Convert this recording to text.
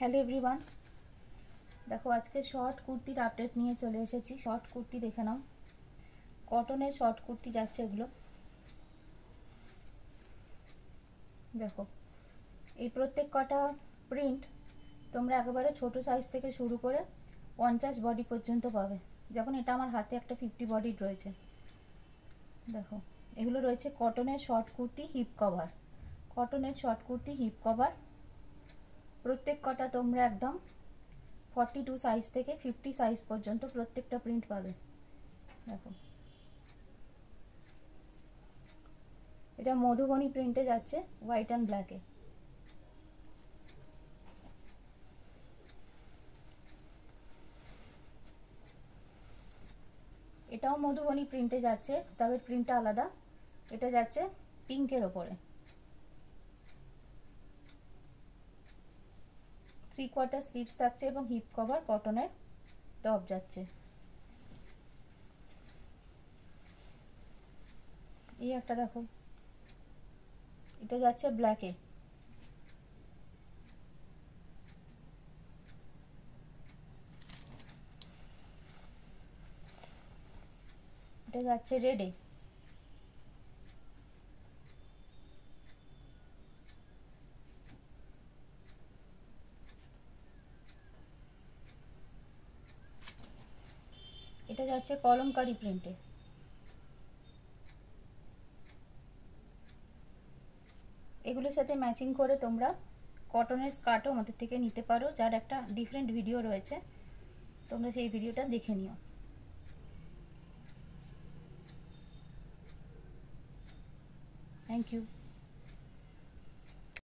Hello everyone, দেখো আজকে short কুর্তির আপডেট নিয়ে চলে এসেছি। শর্ট কুর্তি দেখে নাও, কটনের শর্ট কুর্তি যাচ্ছে এগুলো। দেখো এই প্রত্যেক কটা প্রিন্ট তোমরা একেবারে ছোট সাইজ থেকে শুরু করে 50 বডি পর্যন্ত পাবে। যেমন এটা আমার হাতে একটা 50 বডির রয়েছে। দেখো এগুলো রয়েছে কটনের শর্ট কুর্তি হিপ কভার। কটনের শর্ট কুর্তি হিপ কভার প্রত্যেক কটা তোমরা একদম 42 সাইজ থেকে 50 সাইজ পর্যন্ত প্রত্যেকটা প্রিন্ট পাবে। দেখো এটা মধুবনী প্রিন্টে যাচ্ছে, হোয়াইট অ্যান্ড ব্ল্যাকে। এটাও মধুবনী প্রিন্টে যাচ্ছে, তবে প্রিন্টটা আলাদা। এটা যাচ্ছে পিঙ্কের ওপরে। 3/4 স্লিভস থাকছে এবং হিপ কভার কটনের টপ যাচ্ছে। এই একটা দেখো, এটা যাচ্ছে ব্ল্যাকে। এটা যাচ্ছে রেডে। এটা যাচ্ছে কলমকারি প্রিন্টে। এগুলোর সাথে ম্যাচিং করে তোমরা কটনের স্কার্টও আমাদের থেকে নিতে পারো, যার একটা ডিফারেন্ট ভিডিও রয়েছে, তোমরা সেই ভিডিওটা দেখে নিও। Thank you.